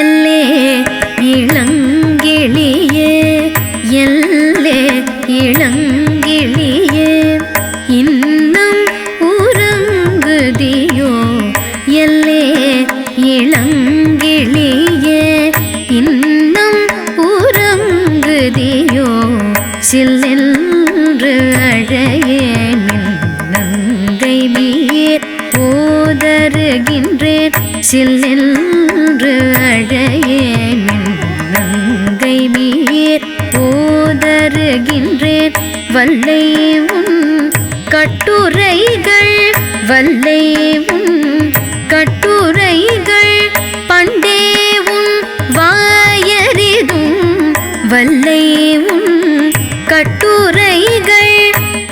எல்லே இளங்கிளியே எல்லே இளங்கிளியே இன்னும் உறங்குதியோ எல்லே இளங்கிளியே இன்னும் உறங்குதியோ சில்லென்று அழையேன் நங்கை மீர் போதருகின்றேன் சில்லென்று அழையேன் நங்கை மீர் போதருகின்றேன் வல்லை உன் கட்டுரைகள் வல்லை உன் கட்டுரைகள் பண்டே உன் வாயறிதும் வல்லை உன் கட்டுரைகள்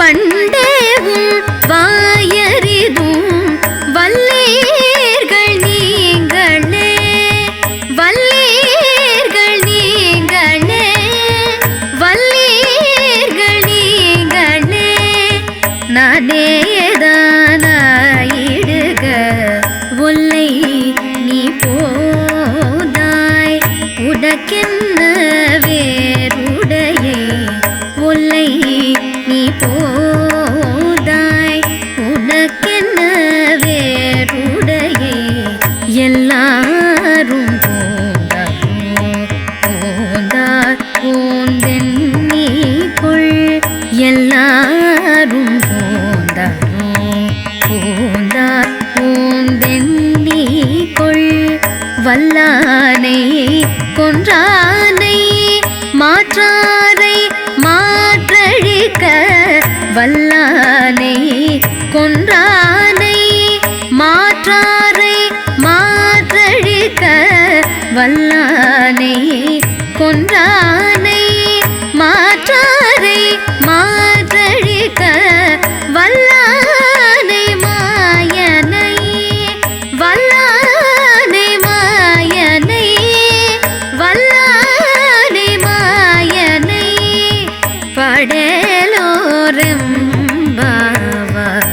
பண்டே உன் வாயறிதும் வல்லேர்கள் நீங்களே வல்லேர்கள் நீங்களே வல்லேர்கள் நீங்களே நானேதானாயிடுக ஒல்லை நீ போதாய் உனக்கென்ன வேறுடையை ஒல்லை நீ போதாய் உனக்கென்ன வேறுடையை எல்லாரும் போந்தார் போந்தென்னி கொள் எல்லாரும் போந்தார் போந்தென்னி கொள் வல்லானை கொன்றானை மாற்றாரை மாற்றழிக்க வல்லானை கொன்றானை மாற்றாரை மாற்றழிக்க வல்லானை கொன்றானை மாற்றாரை மாற்றழிக்க வல்லானை மாயனை வல்லானை மாயனை வல்லானை மாயனை படலோரெம்பாவாய்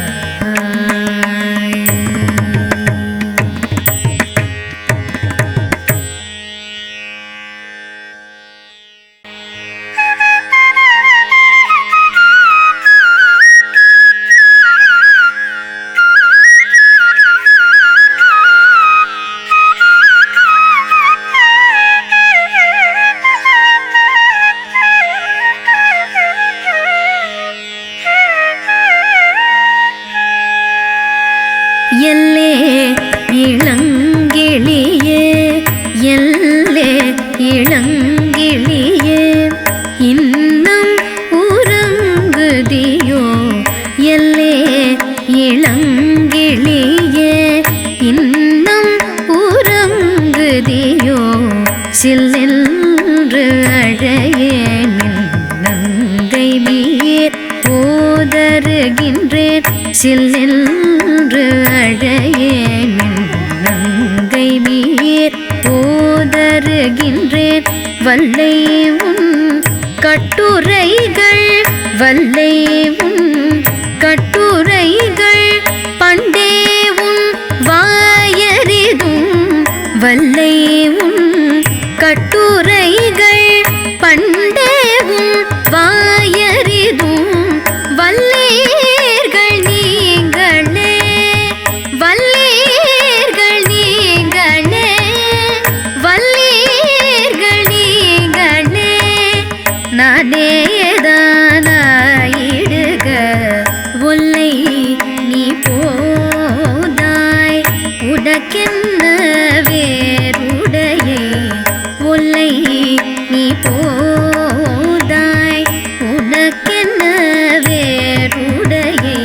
எல்லே இளங்கிளியே எல்லே இளங்கிளியே இன்னும் உறங்குதியோ எல்லே இளங்கிளியே இன்னும் உறங்குதியோ சில்லென்று அழையேன் நங்கை மீர் போதருகின்றேன் சில்லென்று அழையேன் நங்கை மீர் போதருகின்றேன் வல்லை உன் கட்டுரைகள் வல்லை உன் கட்டுரைகள் பண்டே உன் வாயறிதும் வல்லை உன் கட்டுரைகள் பண்டே உன் வாயறிதும் வல்லேர்கள் நீங்களே வல்லேர்கள் நீங்களே வல்லேர்கள் நீங்களே நானேதானாயிடுக ஒல்லை நீ போதாய் உனக்கென்ன வேறுடையை ஒல்லை நீ போதாய் உனக்கென்ன வேறுடையை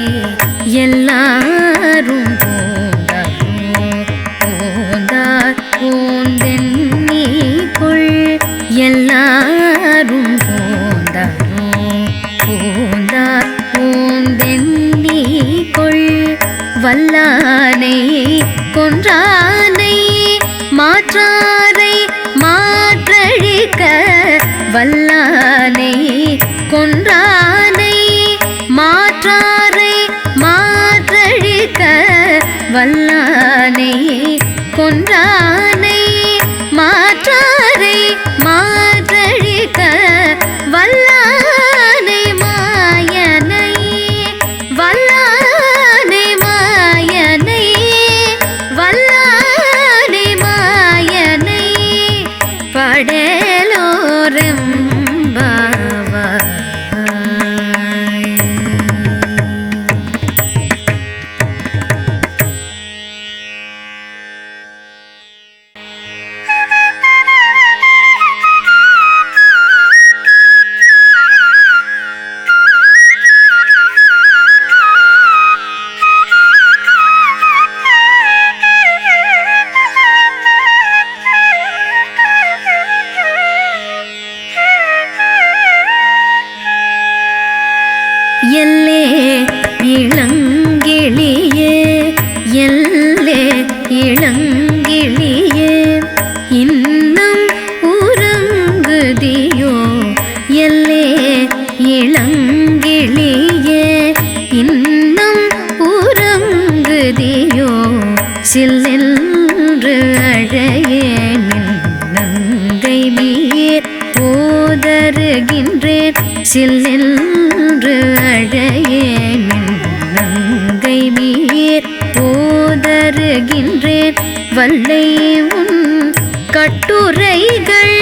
எல்லாரும் போந்தார் போந்தென்னி கொள் எல்லாரும் போந்தார் போந்தென்னி கொள் வல்லானை கொன்றானை மாற்றாரை மாற்றழிக்க வல்லானை கொன்றானை மாற்றாரை மாற்றழிக்க வல்லானை கொன்றானை மாற்ற படலோரெம்பாவாய். எல்லே இளங்கிளியே எல்லே இளங்கிளியே இன்னும் உறங்குதியோ எல்லே இளங்கிளியே இன்னும் உறங்குதியோ சில்லென்று அழையேன் நங்கை நீர் ஓதருகின்றேன் சில்லென்று அழையேன் நங்கை நீர் ஓதருகின்றேன் வல்லை உன் கட்டுரைகள்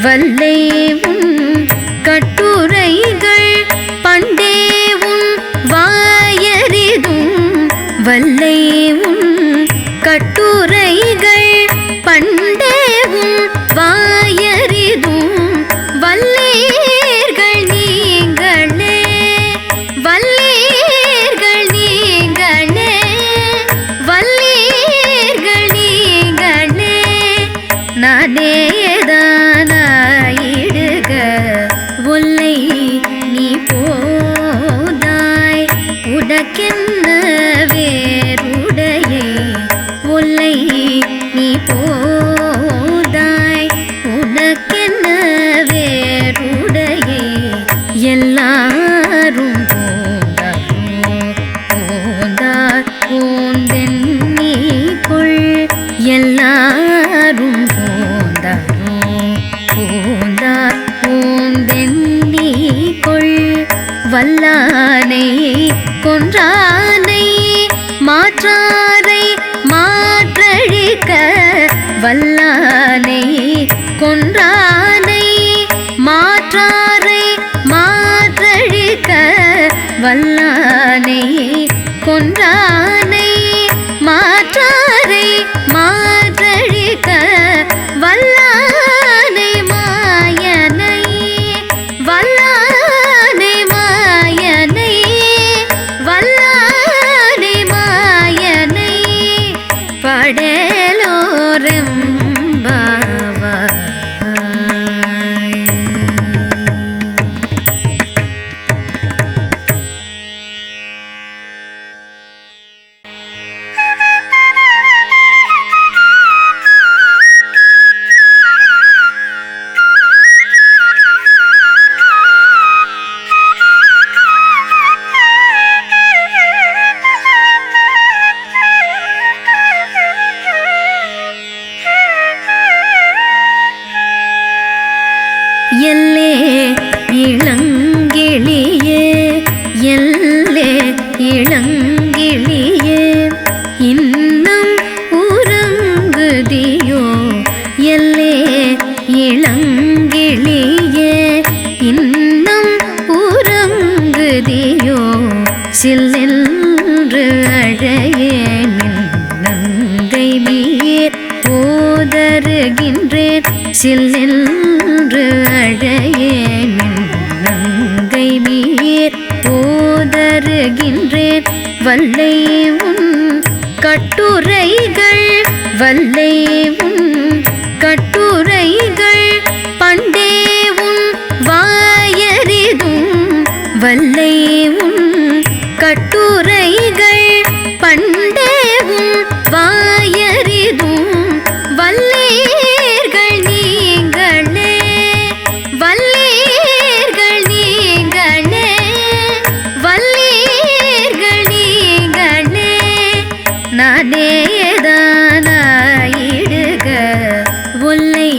வல்லை உன் கட்டுரைகள் பண்டே உன் வாயறிதும் வல்லை உன் கட்டுரைகள் பண்டே உன் வாயறிதும் வல்லேர்கள் நீங்களே வல்லேர்கள் நீங்களே வல்லேர்கள் நீங்களே நானேதானாயிடுக ஒல்லை நீ போதாய் உனக்கென்ன வேறுடையை ஒல்லை நீ போதாய் உனக்கென்ன வேறுடையை எல்லாரும் போந்தார் போந்தென்னிக்குள் எல்லாரும் போந்தார் போந்தென்னிக்குள் வல்லானை கொன்றானை மாற்றாரை மாற்றழிக்க வல்லானை கொன்றானை மாற்றாரை மாற்றழிக்க வல்லானை கொன்றானை மாற்றாரை மாற்றழிக்க வல்லானை மாயனை வல்லானை மாயனை வல்லானை மாயனை படலோரெம்பாவாய். எல்லே இளங்கிளியே எல்லே இளங்கிளியே இன்னும் உறங்குதியோ எல்லே இளங்கிளியே இன்னும் உறங்குதியோ சில்லென்று அழையேன் நங்கை நீர் ஓதருகின்றேன் சில்லென்று அழையேன் நங்கை நீர் ஓதருகின்றேன் வல்லை உன் கட்டுரைகள் வல்லை உன் கட்டுரைகள் பண்டே உன் வாயறிதும் வல்லை உன் கட்டுரைகள் பண்டே உன் வாயறிதும் வல்லேர்கள் நீங்களே வல்லேர்கள் நீங்களே வல்லேர்கள் நீங்களே நானேதானாயிடுக ஒல்லை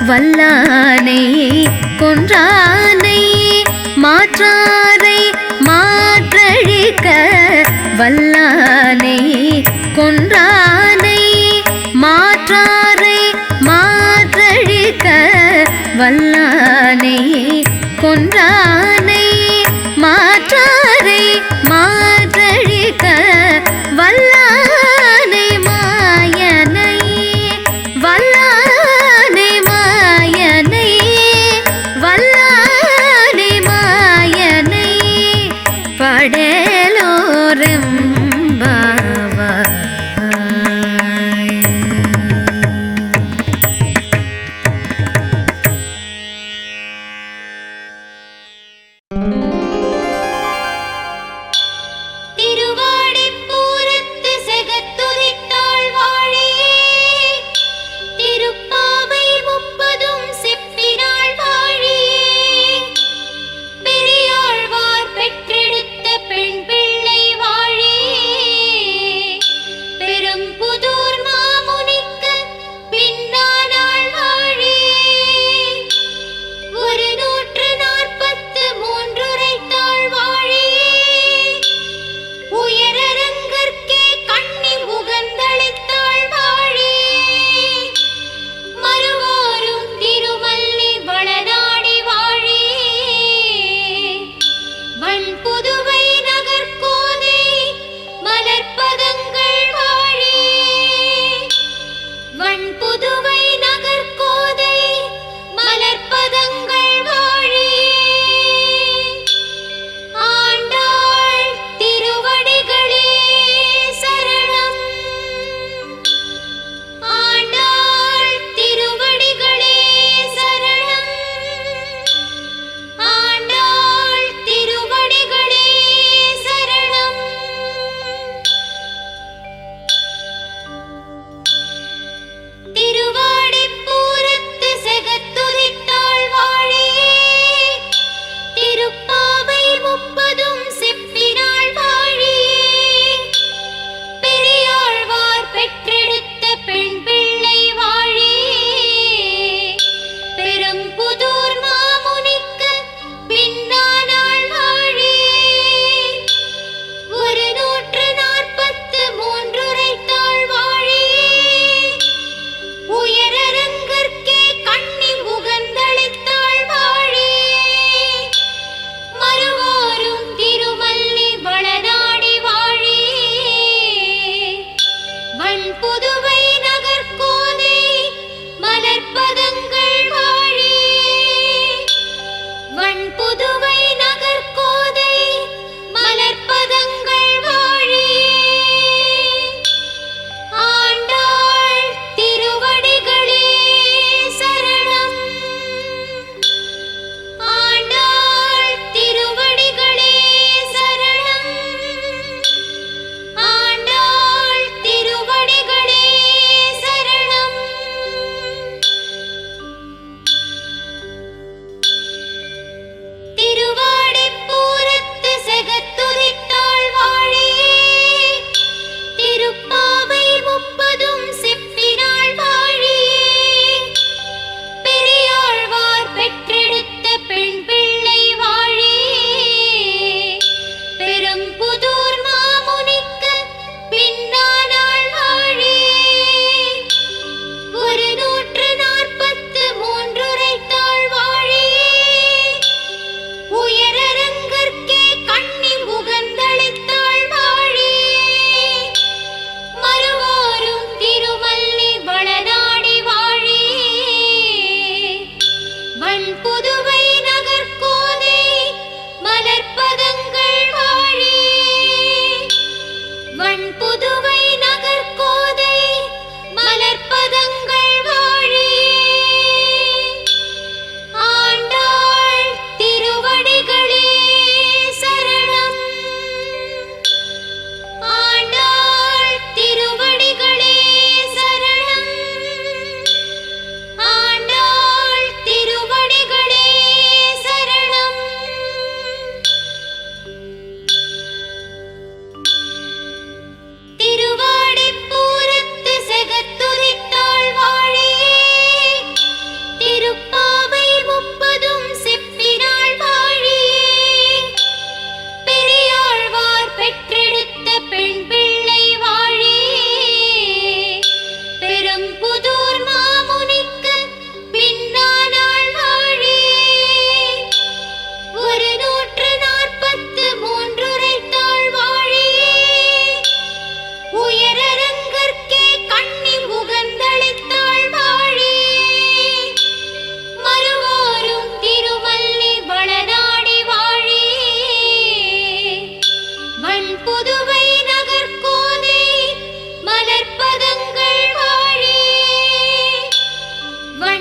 வல்லானை கொன்றானை மாற்றாரை மாற்றழிக்க வல்லானை கொன்றானை மாற்றாரை மாற்றழிக்க வல்லானை கொன்றானை மாற்றாரை மாற்றழிக்க வல்லானை மாயனை வல்லானை மாயனை வல்லானை மாயனை படலோரெம்பாவாய்.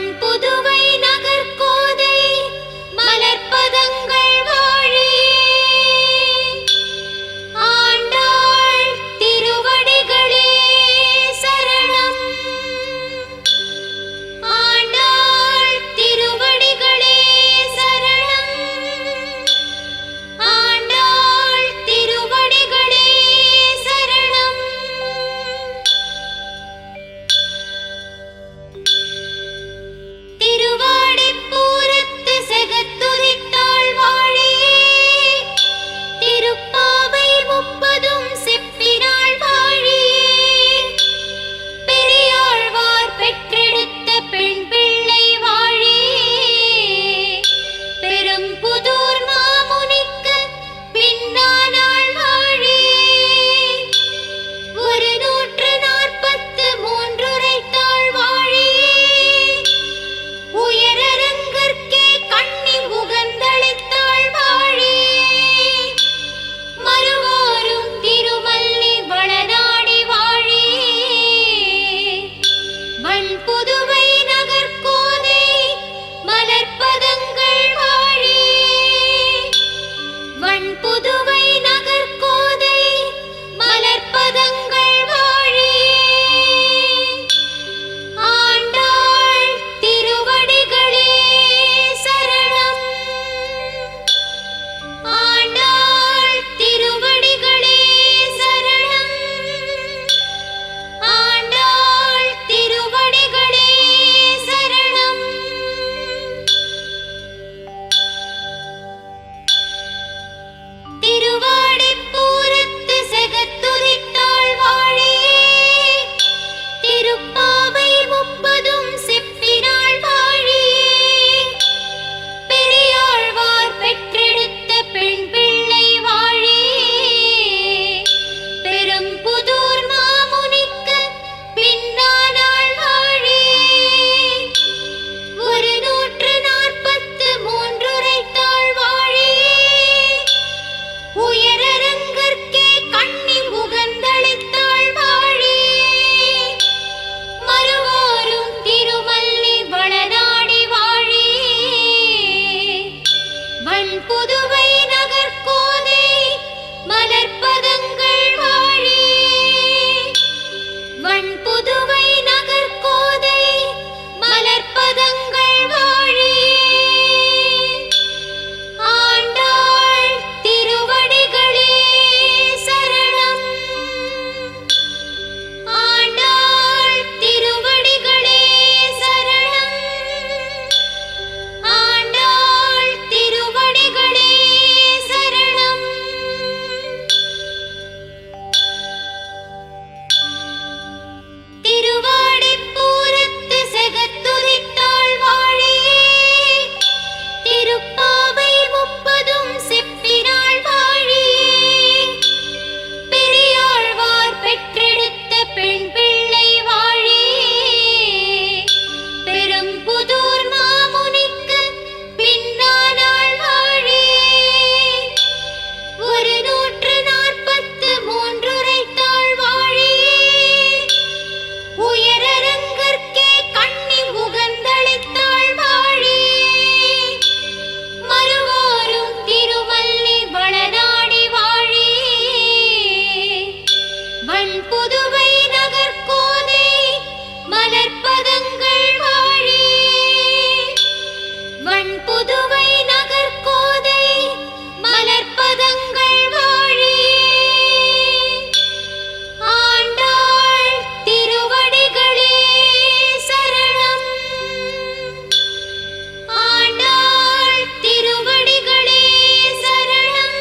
வண்புதுவை நகர்கோதை மலர்ப்பதங்கள் வாழியே ஆண்டாள் திருவடிகளே சரணம் ஆண்டாள் திருவடிகளே சரணம் ஆண்டாள் திருவடிகளே சரணம் திருவாடிப்பூரத்து செகத்துதித்தாள் வாழியே திருப்பாவை முப்பதும் செப்பினாள் வாழியே பெரியாழ்வார் பெற்றெடுத்த பெண் பிள்ளை வாழியே பெரும்புதூர் மாமுனிக்கு பின்னானாள் வாழியே 143 உரைத்தாள் வாழியே உயரரங்கற்கே கண்ணி உகந்தளித்தாள் வாழியே மறுவோரும் திருமல்லி வளநாடி வாழியே வண்புதுவை நகர்கோதை மலர்ப்பதங்கள் வாழியே வண்புதுவை நகர்கோதை மலர்ப்பதங்கள் வாழியே ஆண்டாள் திருவடிகளே சரணம் ஆண்டாள் திருவடிகளே சரணம் ஆண்டாள் திருவடிகளே சரணம் திருவாடிப்பூரத்து செகத்துதித்தாள் வாழியே திருப்பாவை முப்பதும் செப்பினாள் வாழியே பெரியாழ்வார் பெற்றெடுத்த பெண் பிள்ளை வாழியே பெரும்புதூர் மாமுனிக்கு பின்னானாள் வாழியே 143 உரைத்தாள் வாழியே உயரரங்கற்கே கண்ணி உகந்தளித்தாள் வாழியே மறுவோரும் திருமல்லி வளநாடி வாழியே வண்புதுவை நகர்கோதை மலர்ப்பதங்கள் வாழியே வண்புதுவை நகர்கோதை மலர்ப்பதங்கள் வாழியே ஆண்டாள் திருவடிகளே சரணம் ஆண்டாள் திருவடிகளே சரணம் ஆண்டாள் திருவடிகளே சரணம் திருவாடிப்பூரத்து செகத்துதித்தாள் வாழியே திருப்பாவை முப்பதும் செப்பினாள் வாழியே பெரியாழ்வார் பெற்றெடுத்த பெண் பிள்ளை வாழியே பெரும்புதூர் மாமுனிக்கு பின்னானாள் வாழியே 143 உரைத்தாள் வாழியே உயரரங்கற்கே கண்ணி உகந்தளித்தாள் வாழியே மறுவோரும் திருமல்லி வளநாடி வாழியே வண்புதுவை நகர்கோதை மலர்ப்பதங்கள் வாழியே வண்புதுவை நகர்கோதை மலர்ப்பதங்கள் வாழியே ஆண்டாள் திருவடிகளே சரணம் ஆண்டாள் திருவடிகளே சரணம்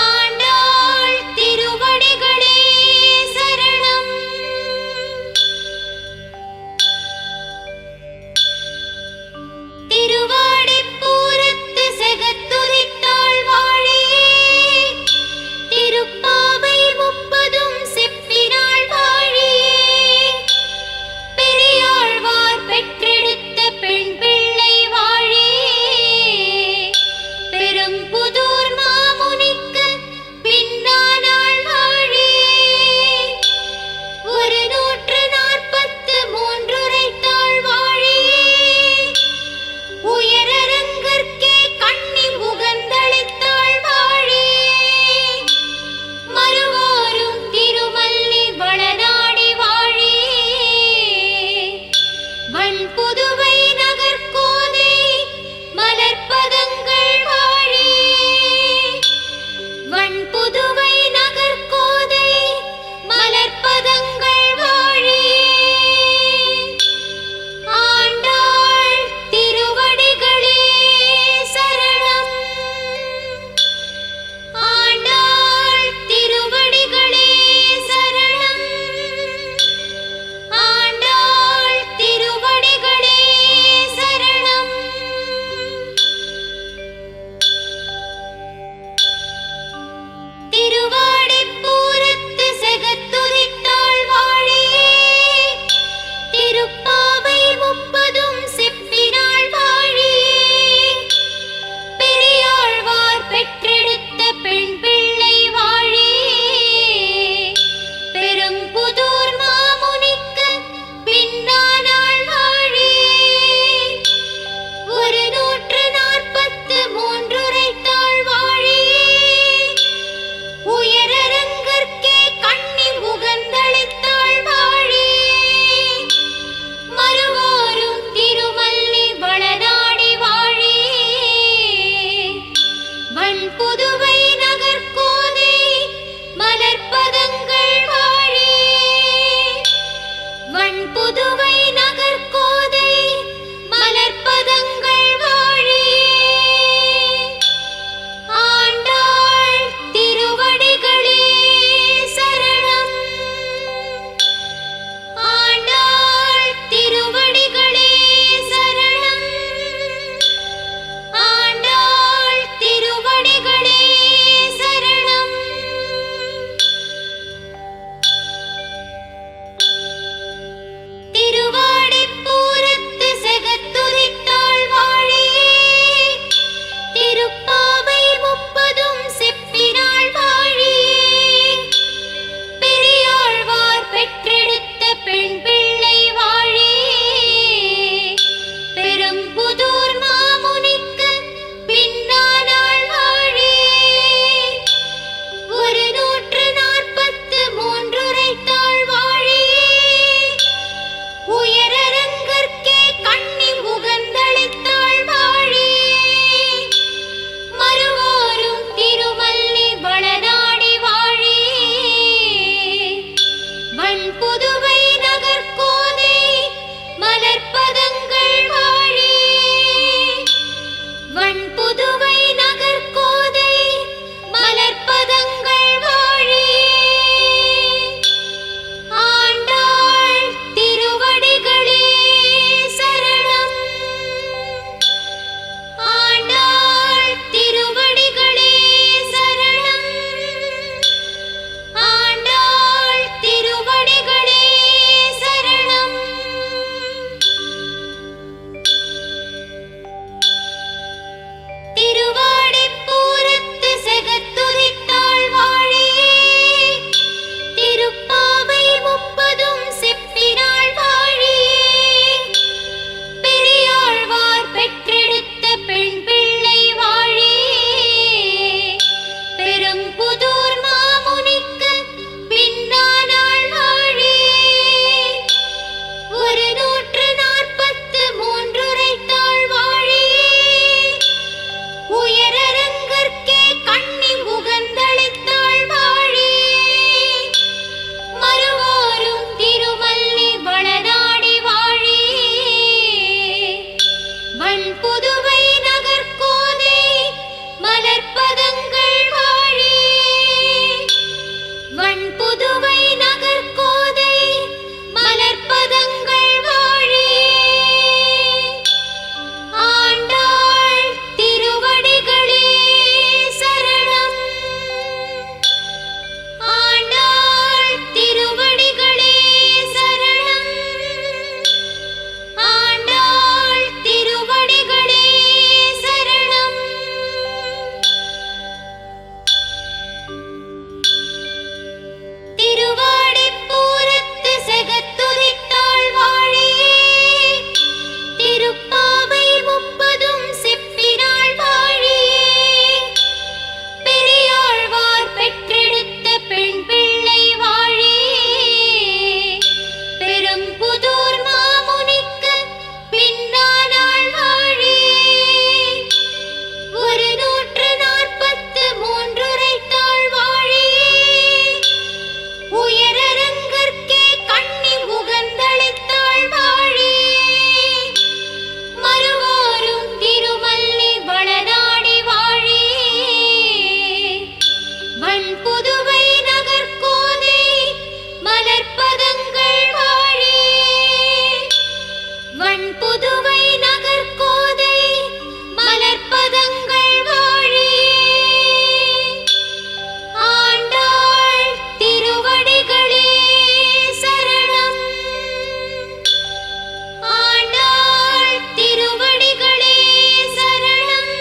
ஆண்டாள் திருவடிகளே சரணம் திருவாடிப்பூரத்து செகத்துதித்தாள் வாழியே திருப்பாவை முப்பதும் செப்பினாள் வாழியே பெரியாழ்வார் பெற்றெடுத்த பெண் பிள்ளை வாழியே பெரும்புதூர் மாமுனிக்கு பின்னானாள் வாழியே 143 உரைத்தாள் வண்புதுவை நகர்கோதை மலர்ப்பதங்கள் வாழி. வண்புதுவை நகர்கோதை மலர்ப்பதங்கள் வாழி. ஆண்டாள் திருவடிகளே சரணம். ஆண்டாள் திருவடிகளே சரணம். ஆண்டாள் திருவடிகளே வண்புதுவை நகர்கோதை மலர்ப்பதங்கள் வாழியே ஆண்டாள் திருவடிகளே சரணம். ஆண்டாள் திருவடிகளே சரணம்.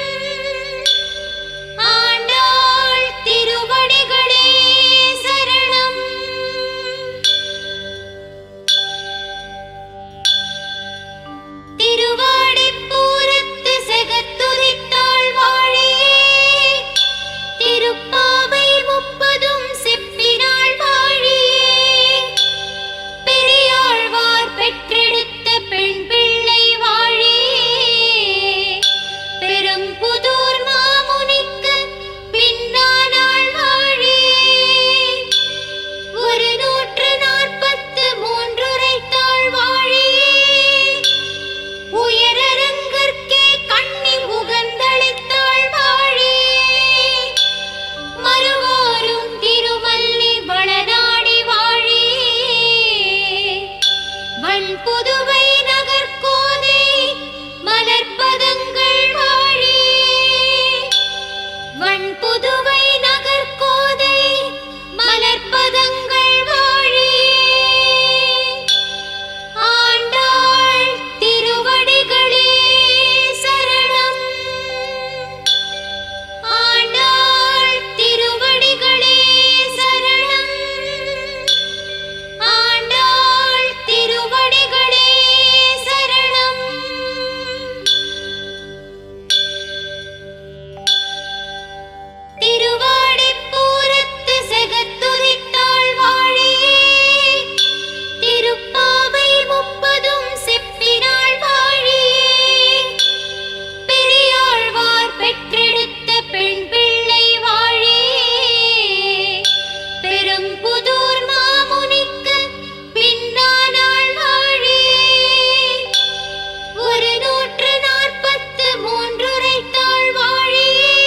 ஆண்டாள் திருவடிகளே சரணம். திருவாடிப்பூரத்து செகத்துதித்தாள் வாழியே திருப்பாவை 30 செப்பினாள் வாழியே பெரியாழ்வார் பெற்றெடுத்த பெண் பிள்ளை வாழியே பெரும்புதூர் மாமுனிக்கு பின்னானாள் வாழியே 143 உரைத்தாள் வாழியே உயரரங்கற்கே கண்ணி உகந்தளித்தாள் வாழியே மறுவாரும் திருமல்லி வளநாடி வாழியே வண்புதுவை நகர்கோதை மலர்ப்பதங்கள் வாழியே வண்புதுவை நகர்கோதை மலர்ப்பதங்கள் வாழியே ஆண்டாள் திருவடிகளே சரணம். ஆண்டாள் திருவடிகளே சரணம். ஆண்டாள் திருவடிகளே சரணம். திருவாடிப்பூரத்து செகத்துதித்தாள் வாழியே திருப்பாவை 30 செப்பினாள் வாழியே பெரியாழ்வார் பெற்றெடுத்த பெண் பிள்ளை வாழியே பெரும்புதூர் மாமுனிக்கு பின்னானாள் வாழியே 143 உரைத்தாள் வாழியே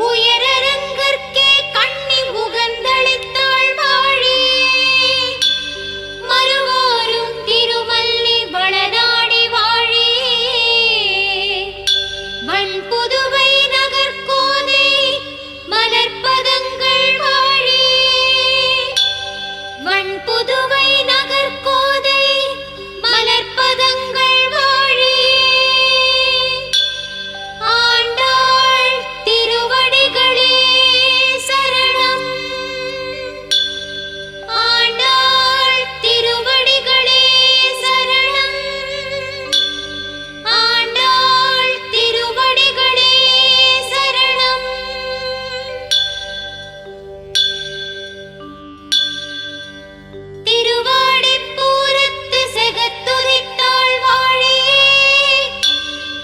உயரரங்கற்கே கண்ணி உகந்தளித்தாள் வாழியே மறுவாரும் திருமல்லி வளநாடி வாழியே வண்புதுவை நகர்கோதை மலர்ப்பதங்கள் வாழியே வண்புதுவை நகர்கோதை மலர்ப்பதங்கள் வாழியே ஆண்டாள் திருவடிகளே சரணம். ஆண்டாள் திருவடிகளே சரணம். ஆண்டாள் திருவடிகளே சரணம். திருவாடிப்பூரத்து செகத்துதித்தாள் வாழியே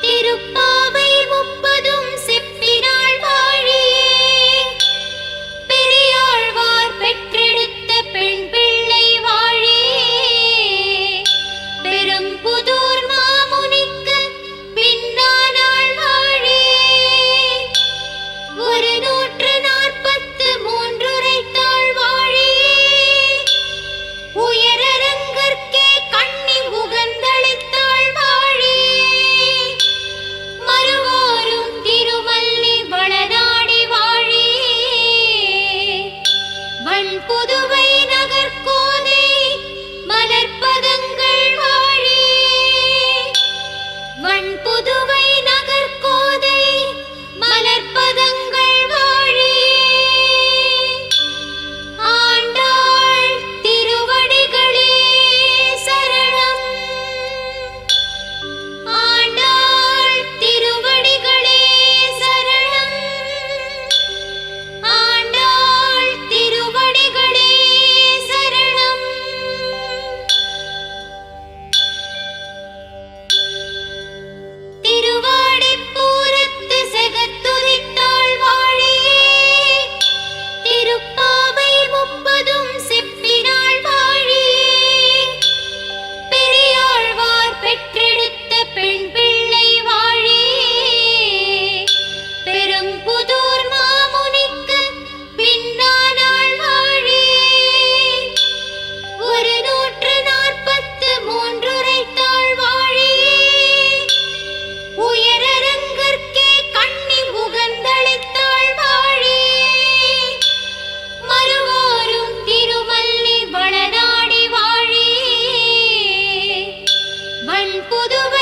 திருப்பாவை 30 செப்பினாள் வாழியே பெரியாழ்வார் பெற்றெடுத்த பெண் பிள்ளை வாழியே பெரும்புதூர் மாமுனிக்கு பின்னானாள் வாழியே 143 உரைத்தாள் வாழியே உயரரங்கற்கே கண்ணி உகந்தளித்தாள் வாழியே மறுவாரும் திருமல்லி வளநாடி வாழியே வண்புதுவை நகர்கோதை மலர்ப்பதங்கள் வாழியே வண்புதுவை நகர்கோதை மலர்ப்பதங்கள் வாழியே ஆண்டாள் திருவடிகளே சரணம். ஆண்டாள் திருவடிகளே சரணம். ஆண்டாள் திருவடிகளே சரணம். திருவாடிப்பூரத்து செகத்துதித்தாள் வாழியே திருப்பாவை 30 செப்பினாள் வாழியே பெரியாழ்வார் பெற்றெடுத்த பெண் பிள்ளை வாழியே பெரும்புதூர் மாமுனிக்கு பின்னானாள் வாழியே 143 உரைத்தாள் புதுவை